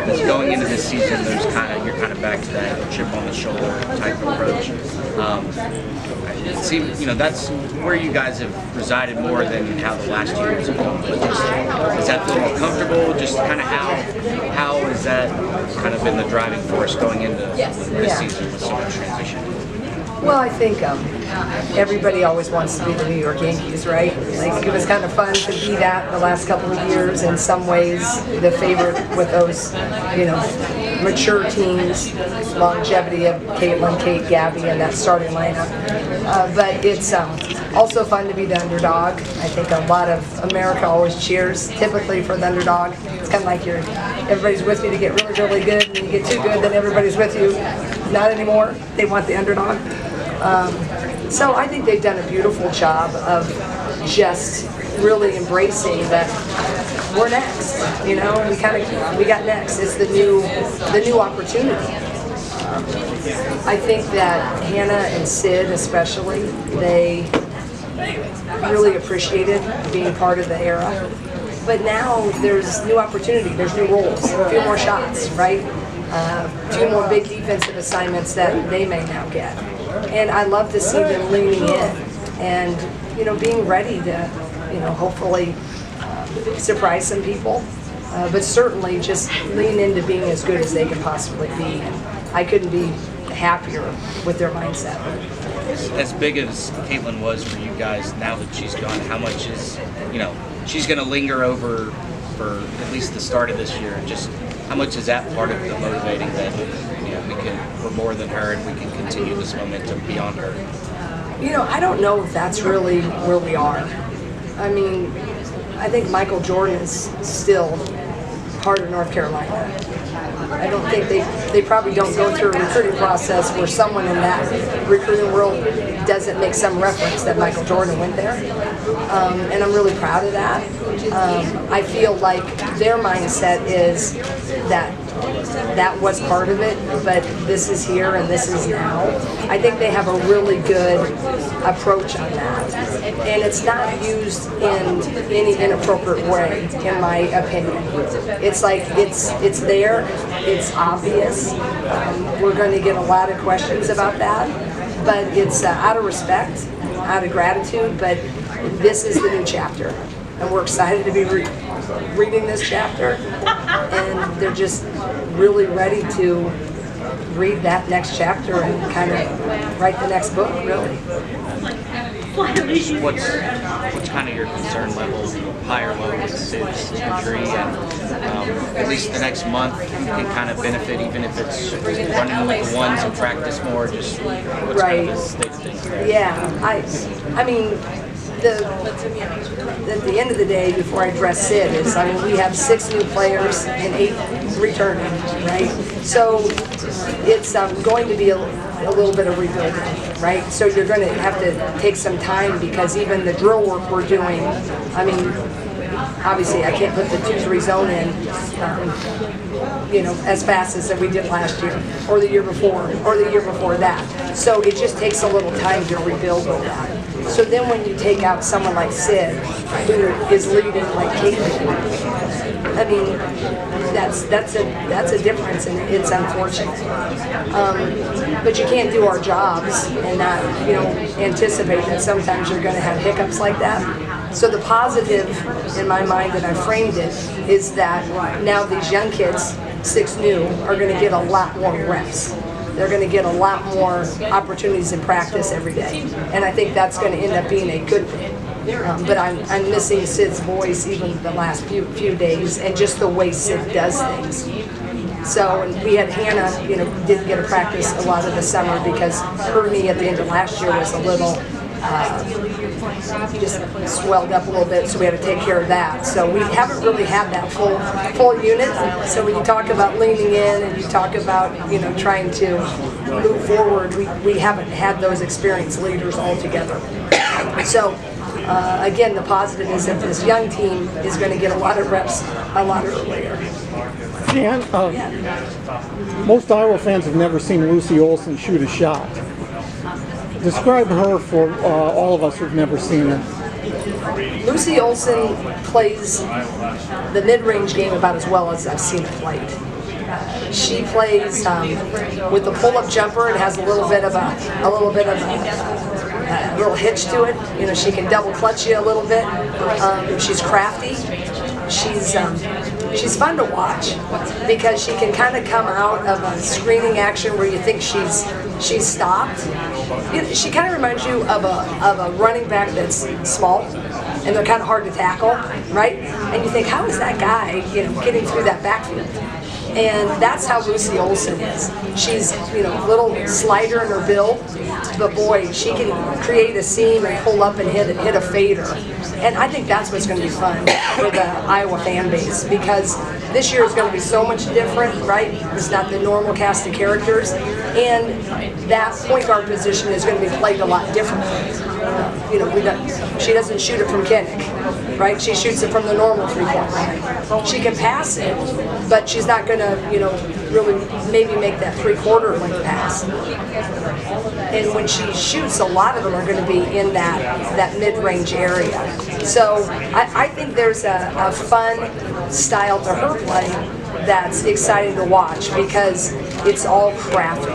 going into this season, you're kind of back to that chip on the shoulder type approach. It seems, that's where you guys have resided more than how the last 2 years have gone. But does that feel more comfortable? Just kind of how has that kind of been the driving force going into this season with so much transition? Well, I think everybody always wants to be the New York Yankees, right? Like, it was kind of fun to be that the last couple of years. In some ways, the favorite with those, mature teams, longevity of Caitlin, Kate, Gabby, and that starting lineup. But it's also fun to be the underdog. I think a lot of America always cheers, typically, for the underdog. It's kind of like everybody's with you to get really, really good, and you get too good, then everybody's with you. Not anymore. They want the underdog. So I think they've done a beautiful job of just really embracing that we're next. We got next. It's the new opportunity. I think that Hannah and Sid especially, they really appreciated being part of the era. But now there's new opportunity. There's new roles, a few more shots, right? A few more big defensive assignments that they may now get. And I love to see them leaning in and, being ready to, hopefully surprise some people. But certainly just lean into being as good as they can possibly be. And I couldn't be happier with their mindset. As big as Caitlin was for you guys, now that she's gone, how much is, she's going to linger over for at least the start of this year? And just how much is that part of the motivating that, we're more than her and we can continue this momentum beyond her? I don't know if that's really where we are. I mean, I think Michael Jordan is still part of North Carolina. I don't think they probably don't go through a recruiting process where someone in that recruiting world doesn't make some reference that Michael Jordan went there. And I'm really proud of that. I feel like their mindset is that was part of it, but this is here and this is now. I think they have a really good approach on that. And it's not used in any inappropriate way, in my opinion. It's like it's there, it's obvious. We're going to get a lot of questions about that, but it's out of respect, out of gratitude, but this is the new chapter. And we're excited to be reading this chapter, and they're just really ready to read that next chapter and kind of write the next book, really. What's kind of your concern level, high or low, with Sid's injury, and at least the next month can kind of benefit, even if it's running with the ones and practice more, just what's kind of the state of things there? Yeah, I mean, at the end of the day, before I address Sid, we have 6 new players and 8 returning, right? So it's going to be a little bit of rebuilding, right? So you're going to have to take some time, because even the drill work we're doing, obviously I can't put the 2-3 zone in, as fast as we did last year, or the year before, or the year before that. So it just takes a little time to rebuild with that. So then when you take out someone like Sid, who is leading like Caitlin, that's a difference, and it's unfortunate. But you can't do our jobs and not, anticipate that sometimes you're going to have hiccups like that. So the positive, in my mind, that I framed it, is that now these young kids, 6 new, are going to get a lot more reps. They're going to get a lot more opportunities in practice every day, and I think that's going to end up being a good thing. But I'm missing Sid's voice even the last few days, and just the way Sid does things. So, and we had Hannah, didn't get to practice a lot of the summer because her knee at the end of last year was a little just swelled up a little bit, so we had to take care of that. So we haven't really had that full unit. So when you talk about leaning in and you talk about trying to move forward, we haven't had those experienced leaders all together. So again, the positive is that this young team is going to get a lot of reps a lot earlier. Jan, most Iowa fans have never seen Lucy Olsen shoot a shot. Describe her for all of us who've never seen her. Lucy Olsen plays the mid-range game about as well as I've seen her played. She plays with the pull-up jumper. It has a little bit of a little hitch to it. You know, she can double clutch you a little bit. She's crafty. She's fun to watch because she can kind of come out of a screening action where you think she's stopped. You know, she kind of reminds you of a running back that's small and they're kind of hard to tackle, right? And you think, how is that guy, you know, getting through that backfield? And that's how Lucy Olsen is. She's, you know, a little slider in her build, but boy, she can create a seam and pull up and hit a fader. And I think that's what's going to be fun for the Iowa fan base, because this year is going to be so much different, right? It's not the normal cast of characters, and that point guard position is going to be played a lot differently. You know, she doesn't shoot it from Kinnick, right? She shoots it from the normal three-point line. She can pass it, but she's not going to, you know, really maybe make that three-quarter length pass. And when she shoots, a lot of them are going to be in that mid-range area. So I think there's a fun style to her play that's exciting to watch because it's all crafty.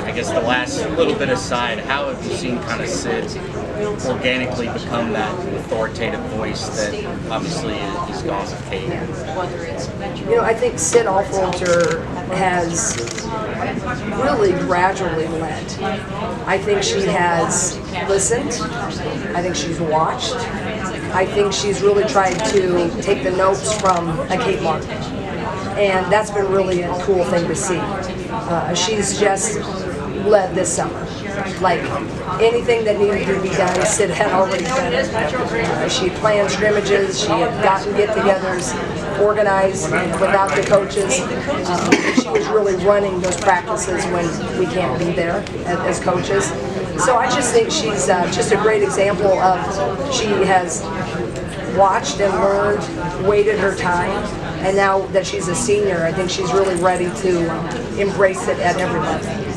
I guess the last little bit aside, how have you seen kind of Sid organically become that authoritative voice that obviously is gone with Kate? You know, I think Sid Alfolter has really gradually led. I think she has listened. I think she's watched. I think she's really tried to take the notes from a Kate Martin. And that's been really a cool thing to see. She's just led this summer. Like anything that needed to be done, Sid had already done it. She had planned scrimmages, she had gotten get-togethers, organized without the coaches. She was really running those practices when we can't be there as coaches. So I just think she's just a great example of she has watched and learned, waited her time, and now that she's a senior, I think she's really ready to embrace it at every level.